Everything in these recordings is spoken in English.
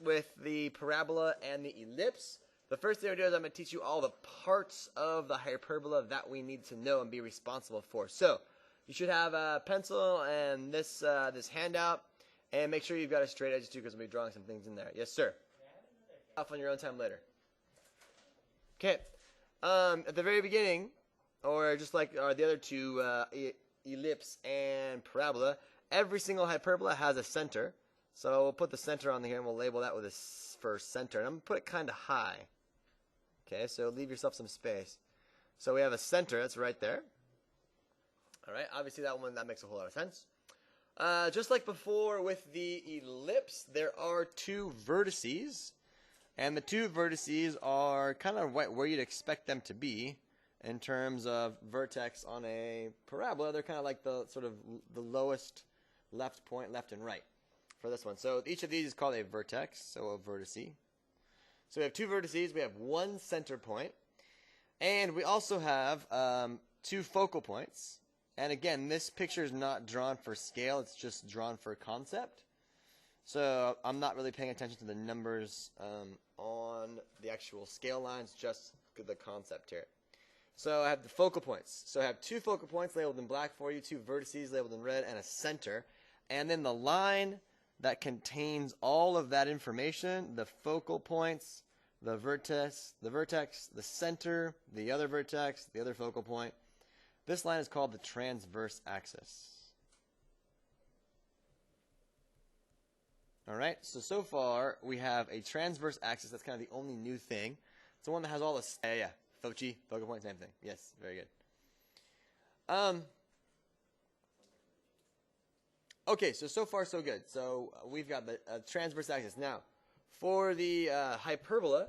with the parabola and the ellipse. The first thing we're doing is I'm going to teach you all the parts of the hyperbola that we need to know and be responsible for. So you should have a pencil and this handout, and make sure you've got a straight edge too, because we'll be drawing some things in there. Yes, sir. Off on your own time later. Okay. At the very beginning, or just like the other two, ellipse and parabola, every single hyperbola has a center. So we'll put the center on here and we'll label that with a first center. And I'm going to put it kind of high. Okay, so leave yourself some space. So we have a center, that's right there. Alright, obviously that makes a whole lot of sense. Just like before with the ellipse, there are two vertices. And the two vertices are kind of where you'd expect them to be in terms of vertex on a parabola. They're kind of like the sort of the lowest left point, left and right for this one. So each of these is called a vertex, so a vertice. So we have two vertices, we have one center point, and we also have two focal points. And again, this picture is not drawn for scale, it's just drawn for concept. So I'm not really paying attention to the numbers on the actual scale lines, just the concept here. So I have the focal points. So I have two focal points labeled in black for you, two vertices labeled in red, and a center. And then the line that contains all of that information, the focal points, the vertex, the center, the other vertex, the other focal point. This line is called the transverse axis. Alright, so far we have a transverse axis. That's kind of the only new thing. It's the one that has all the, foci, focal point, same thing. Yes, very good. Okay, so far so good. So we've got the transverse axis. Now, for the hyperbola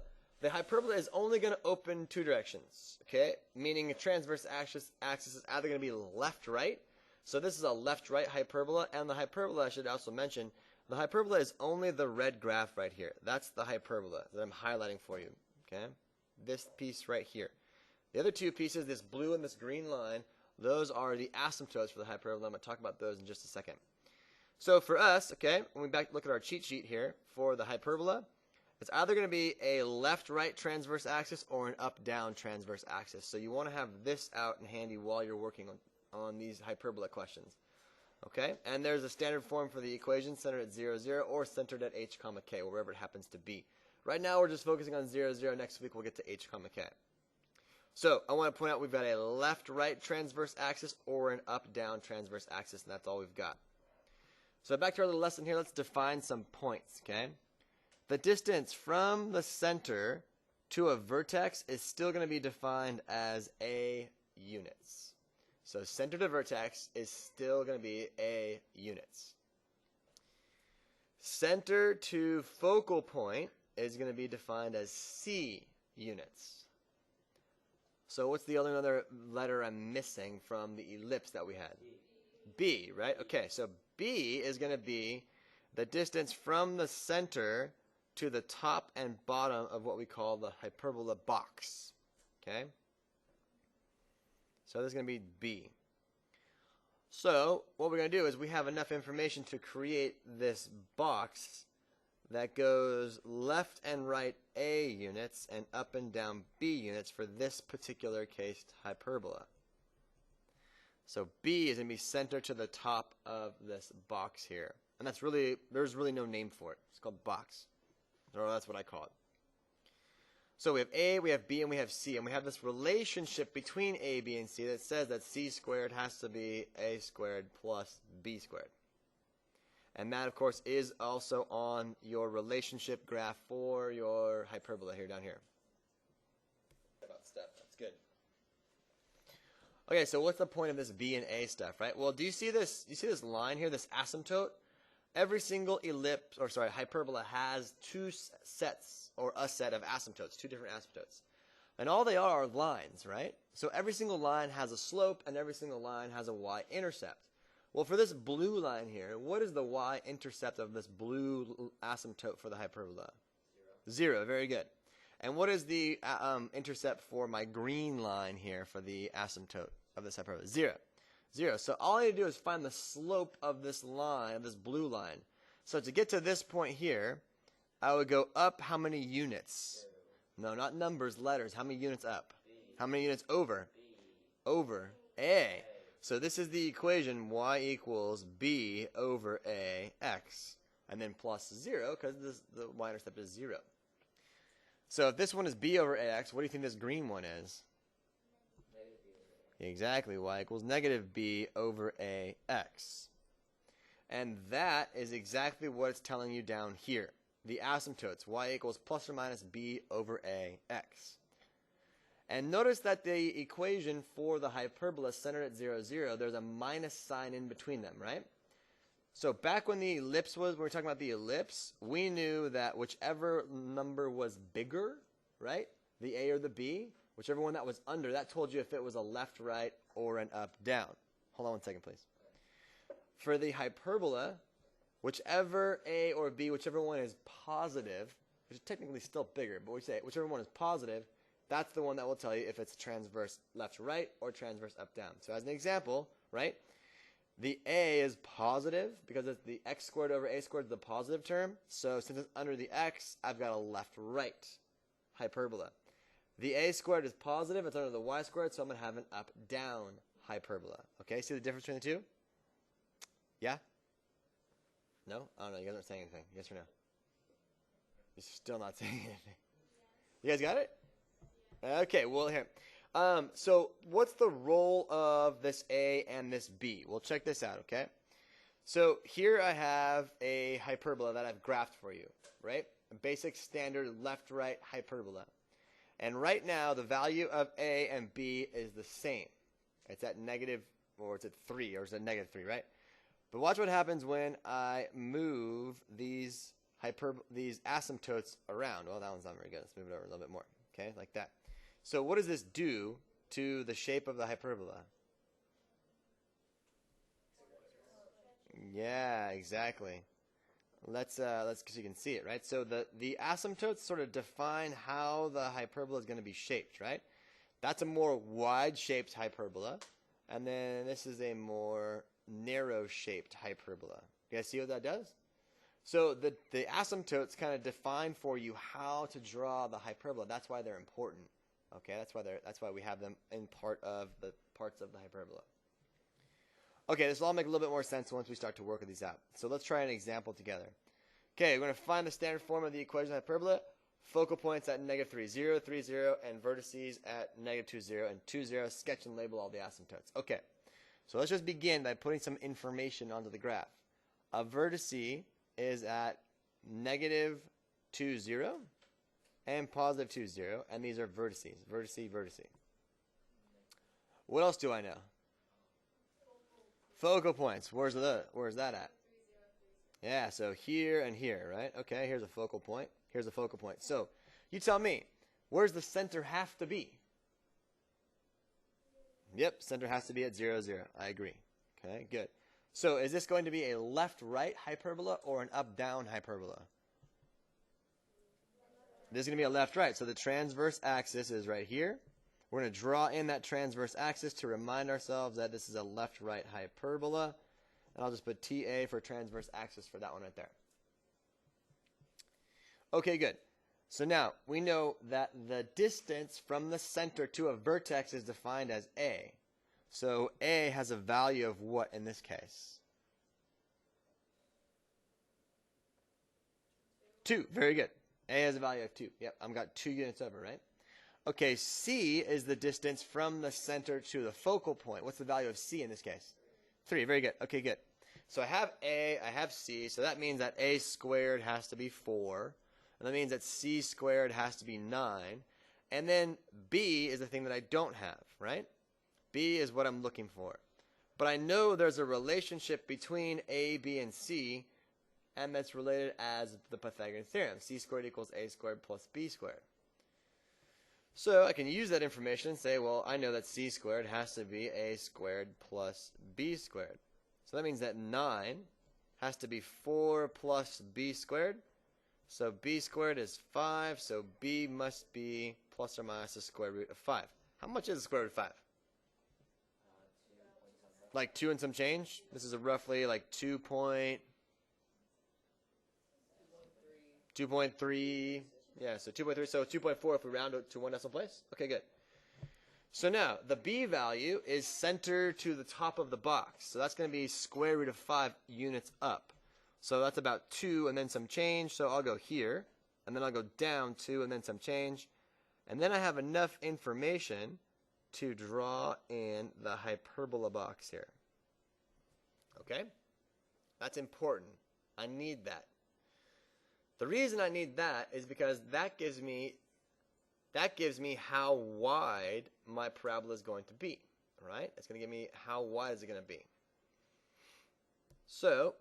is only going to open two directions, okay? Meaning a transverse axis is either going to be left-right. So this is a left-right hyperbola, and the hyperbola, I should also mention, the hyperbola is only the red graph right here. That's the hyperbola that I'm highlighting for you, okay? This piece right here. The other two pieces, this blue and this green line, those are the asymptotes for the hyperbola. I'm going to talk about those in just a second. So for us, okay, when we look at our cheat sheet here for the hyperbola, it's either going to be a left-right transverse axis or an up-down transverse axis. So you want to have this out and handy while you're working on these hyperbola questions. Okay, and there's a standard form for the equation centered at 0, 0, or centered at h, comma k, wherever it happens to be. Right now we're just focusing on 0, 0. Next week we'll get to h, comma k. So I want to point out we've got a left-right transverse axis or an up-down transverse axis, and that's all we've got. So back to our little lesson here, let's define some points, okay? The distance from the center to a vertex is still going to be defined as a units. So center to vertex is still going to be a units. Center to focal point is going to be defined as c units. So what's the other letter I'm missing from the ellipse that we had? B, right? Okay, so B is going to be the distance from the center to the top and bottom of what we call the hyperbola box. Okay? So this is going to be B. So what we're going to do is we have enough information to create this box that goes left and right A units and up and down B units for this particular case hyperbola. So B is going to be center to the top of this box here. And that's really, there's really no name for it. It's called box. Or that's what I call it. So we have A, we have B, and we have C. And we have this relationship between A, B, and C that says that C squared has to be A squared plus B squared. And that, of course, is also on your relationship graph for your hyperbola here down here. About step. That's good. Okay, so what's the point of this B and A stuff, right? Well, do you see this? Do you see this line here, this asymptote? Every single hyperbola has two sets, or a set of asymptotes, two different asymptotes. And all they are lines, right? So every single line has a slope, and every single line has a y-intercept. Well, for this blue line here, what is the y-intercept of this blue asymptote for the hyperbola? 0, very good. And what is the intercept for my green line here for the asymptote of this hyperbola? 0. 0. So all I need to do is find the slope of this line, of this blue line. So to get to this point here, I would go up how many units? No, not numbers, letters. How many units up? How many units over? Over a. So this is the equation y equals b over a x. And then plus 0 because the y-intercept is 0. So if this one is b over ax, what do you think this green one is? Exactly, y equals negative b over ax. And that is exactly what it's telling you down here. The asymptotes, y equals plus or minus b over ax. And notice that the equation for the hyperbola centered at 0, 0, there's a minus sign in between them, right? So back when the ellipse was, when we were talking about the ellipse, we knew that whichever number was bigger, right, the a or the b, whichever one that was under, that told you if it was a left, right, or an up, down. Hold on one second, please. For the hyperbola, whichever a or b, whichever one is positive, which is technically still bigger, but we say whichever one is positive, that's the one that will tell you if it's transverse left, right, or transverse up, down. So as an example, right, the a is positive because it's the x squared over a squared is the positive term. So since it's under the x, I've got a left, right hyperbola. The a squared is positive. It's under the y squared, so I'm going to have an up, down hyperbola. Okay, see the difference between the two? Yeah? No? I don't know. You guys aren't saying anything. Yes or no? You're still not saying anything. You guys got it? Okay, well, here. So what's the role of this A and this B? Well, check this out, okay? So here I have a hyperbola that I've graphed for you, right? A basic standard left-right hyperbola. And right now, the value of A and B is the same. It's at negative, or it's at 3, or it's at negative 3, right? But watch what happens when I move these asymptotes around. Well, that one's not very good. Let's move it over a little bit more, okay, like that. So what does this do to the shape of the hyperbola? Yeah, exactly. Let's so you can see it, right? So the asymptotes sort of define how the hyperbola is going to be shaped, right? That's a more wide-shaped hyperbola, and then this is a more narrow-shaped hyperbola. You guys see what that does? So the asymptotes kind of define for you how to draw the hyperbola. That's why they're important. Okay, that's why we have them in part of the parts of the hyperbola. Okay, this will all make a little bit more sense once we start to work these out. So let's try an example together. Okay, we're going to find the standard form of the equation of hyperbola. Focal points at negative 3, 0, 3, 0, and vertices at negative 2, 0, and 2, 0. Sketch and label all the asymptotes. Okay, so let's just begin by putting some information onto the graph. A vertice is at negative 2, 0. And positive 2, 0, and these are vertices. Vertice, vertice. What else do I know? Focal points. Where's that at? Yeah, so here and here, right? Okay, here's a focal point. Here's a focal point. So, you tell me, where's the center have to be? Yep, center has to be at 0, 0. I agree. Okay, good. So, is this going to be a left-right hyperbola or an up-down hyperbola? This is going to be a left-right. So the transverse axis is right here. We're going to draw in that transverse axis to remind ourselves that this is a left-right hyperbola. And I'll just put TA for transverse axis for that one right there. Okay, good. So now we know that the distance from the center to a vertex is defined as A. So A has a value of what in this case? 2. Very good. A has a value of 2. Yep, I've got 2 units over, right? Okay, C is the distance from the center to the focal point. What's the value of C in this case? 3. Very good. Okay, good. So I have A, I have C, so that means that A squared has to be 4. And that means that C squared has to be 9. And then B is the thing that I don't have, right? B is what I'm looking for. But I know there's a relationship between A, B, and C, and that's related as the Pythagorean theorem. C squared equals A squared plus B squared. So I can use that information and say, well, I know that C squared has to be A squared plus B squared. So that means that 9 has to be 4 plus B squared. So B squared is 5, so B must be plus or minus the square root of 5. How much is the square root of 5? Like 2 and some change? This is a roughly like 2.13. 2.3. Yeah, so 2.3. So 2.4 if we round it to one decimal place. Okay, good. So now, the b value is center to the top of the box. So that's going to be square root of 5 units up. So that's about 2 and then some change. So I'll go here, and then I'll go down 2 and then some change. And then I have enough information to draw in the hyperbola box here. Okay? That's important. I need that. The reason I need that is because that gives me how wide my parabola is going to be, right? It's going to give me how wide is it going to be. So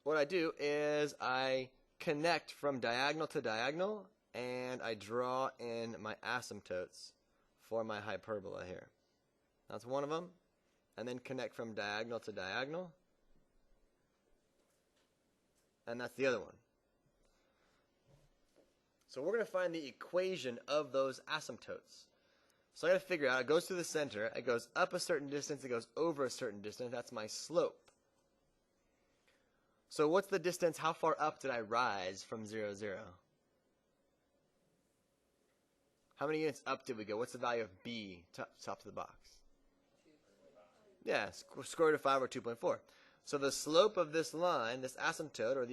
what I do is I connect from diagonal to diagonal, and I draw in my asymptotes for my hyperbola here. That's one of them. And then connect from diagonal to diagonal. And that's the other one. So we're going to find the equation of those asymptotes. So I got to figure out, it goes through the center, it goes up a certain distance, it goes over a certain distance. That's my slope. So what's the distance? How far up did I rise from 0, 0? How many units up did we go? What's the value of b top of the box? Yeah, square root of 5 or 2.4. So the slope of this line, this asymptote, or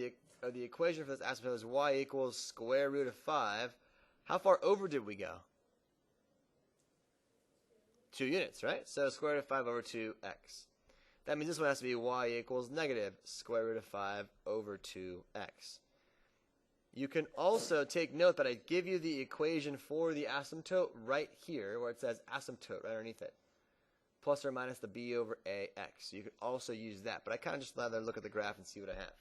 the equation for this asymptote is y equals square root of 5. How far over did we go? 2 units, right? So square root of 5 over 2x. That means this one has to be y equals negative square root of 5 over 2x. You can also take note that I give you the equation for the asymptote right here, where it says asymptote right underneath it. Plus or minus the b over ax. So you could also use that. But I kind of just rather look at the graph and see what I have.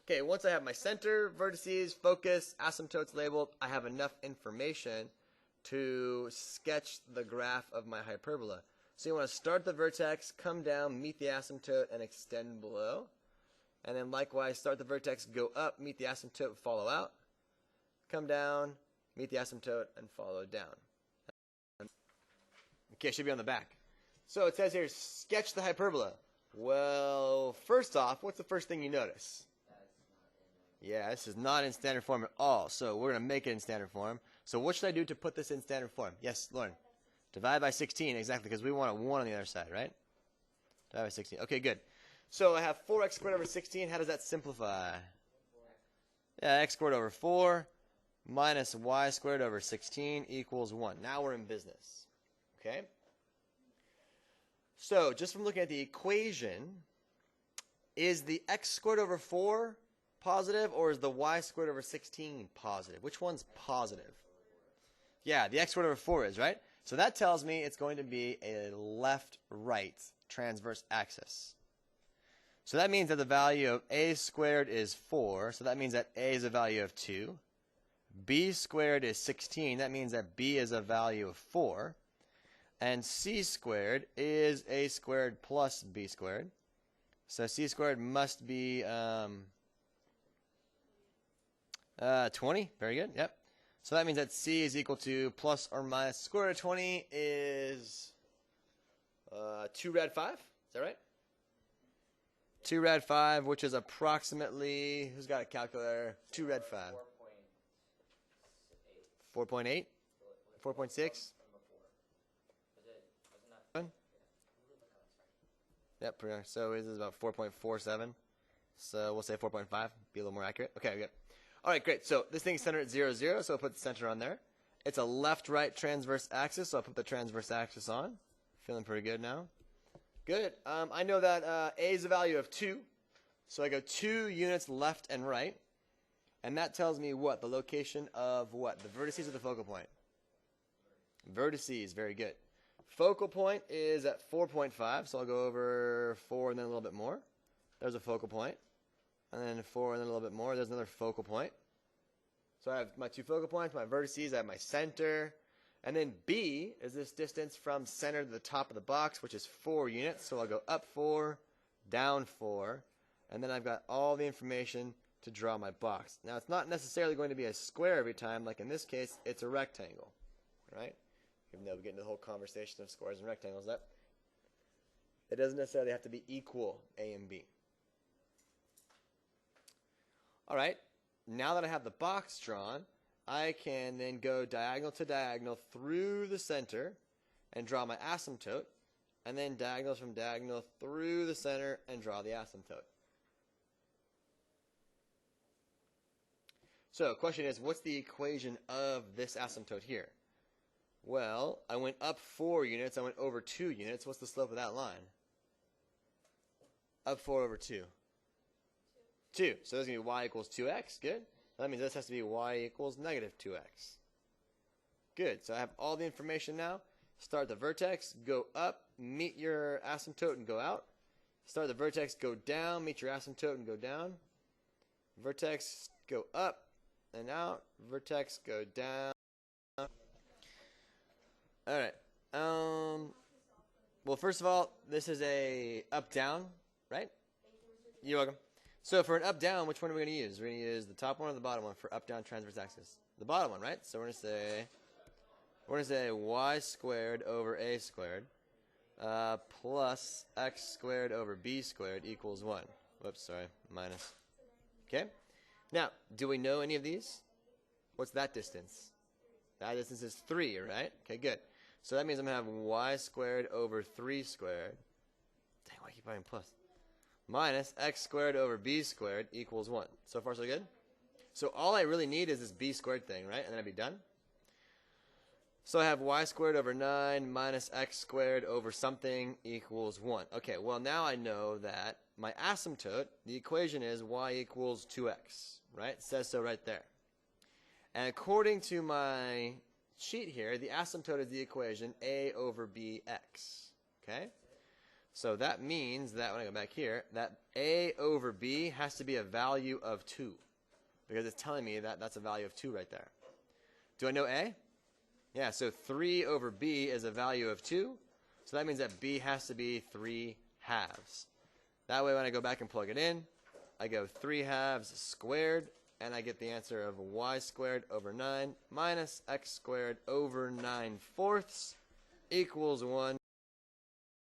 Okay, once I have my center, vertices, focus, asymptotes labeled, I have enough information to sketch the graph of my hyperbola. So you want to start the vertex, come down, meet the asymptote, and extend below. And then likewise, start the vertex, go up, meet the asymptote, follow out. Come down, meet the asymptote, and follow down. Okay, it should be on the back. So it says here, sketch the hyperbola. Well, first off, what's the first thing you notice? Yeah, this is not in standard form at all. So we're going to make it in standard form. So what should I do to put this in standard form? Yes, Lauren? Divide by 16, exactly, because we want a 1 on the other side, right? Divide by 16. Okay, good. So I have 4x squared over 16. How does that simplify? Yeah, x squared over 4 minus y squared over 16 equals 1. Now we're in business. Okay? So just from looking at the equation, is the x squared over 4 positive, or is the y squared over 16 positive? Which one's positive? Yeah, the x squared over 4 is, right? So that tells me it's going to be a left-right transverse axis. So that means that the value of a squared is 4. So that means that a is a value of 2. B squared is 16. That means that b is a value of 4. And c squared is a squared plus b squared. So c squared must be 20. Very good. Yep. So that means that c is equal to plus or minus square root of 20 is 2 rad 5. Is that right? 2 rad 5, which is approximately, who's got a calculator? 2 rad 5. 4.8? 4.6? Yep, so this is about 4.47. So we'll say 4.5, be a little more accurate. Okay, good. All right, great. So this thing's centered at 0, 0, so I'll put the center on there. It's a left-right transverse axis, so I'll put the transverse axis on. Feeling pretty good now. Good. I know that a is a value of 2, so I go 2 units left and right. And that tells me what? The location of what? The vertices or the focal point? Vertices, very good. Focal point is at 4.5, so I'll go over 4 and then a little bit more. There's a focal point. And then 4 and then a little bit more. There's another focal point. So I have my 2 focal points, my vertices, I have my center. And then B is this distance from center to the top of the box, which is 4 units. So I'll go up 4, down 4. And then I've got all the information to draw my box. Now, it's not necessarily going to be a square every time. Like in this case, it's a rectangle, right? Even though we get into the whole conversation of squares and rectangles, it doesn't necessarily have to be equal, A and B. All right. now that I have the box drawn, I can then go diagonal to diagonal through the center and draw my asymptote, and then diagonals from diagonal through the center and draw the asymptote. So, question is, what's the equation of this asymptote here? Well, I went up 4 units, I went over 2 units. What's the slope of that line? Up 4 over 2. 2. So that's going to be y equals 2x. Good. That means this has to be y equals negative 2x. Good. So I have all the information now. Start the vertex, go up, meet your asymptote, and go out. Start the vertex, go down, meet your asymptote, and go down. Vertex, go up and out. Vertex, go down. All right. Well, first of all, this is a up-down, right? You're welcome. So for an up-down, which one are we going to use? We're going to use the top one or the bottom one for up-down transverse axis? The bottom one, right? So we're going to say y squared over a squared plus x squared over b squared equals 1. Whoops, sorry, minus. Okay? Now, do we know any of these? What's that distance? That distance is 3, right? Okay, good. So that means I'm going to have y squared over 3 squared. Dang, why keep writing plus? Minus x squared over b squared equals 1. So far, so good? So all I really need is this b squared thing, right? And then I'd be done. So I have y squared over 9 minus x squared over something equals 1. Okay, well now I know that my asymptote, the equation is y equals 2x, right? It says so right there. And according to my sheet here, the asymptote is the equation a over bx, okay? So that means that when I go back here, that a over b has to be a value of 2 because it's telling me that that's a value of 2 right there. Do I know a? Yeah, so 3 over b is a value of 2. So that means that b has to be 3 halves. That way when I go back and plug it in, I go 3 halves squared, and I get the answer of y squared over 9 minus x squared over 9 fourths equals 1.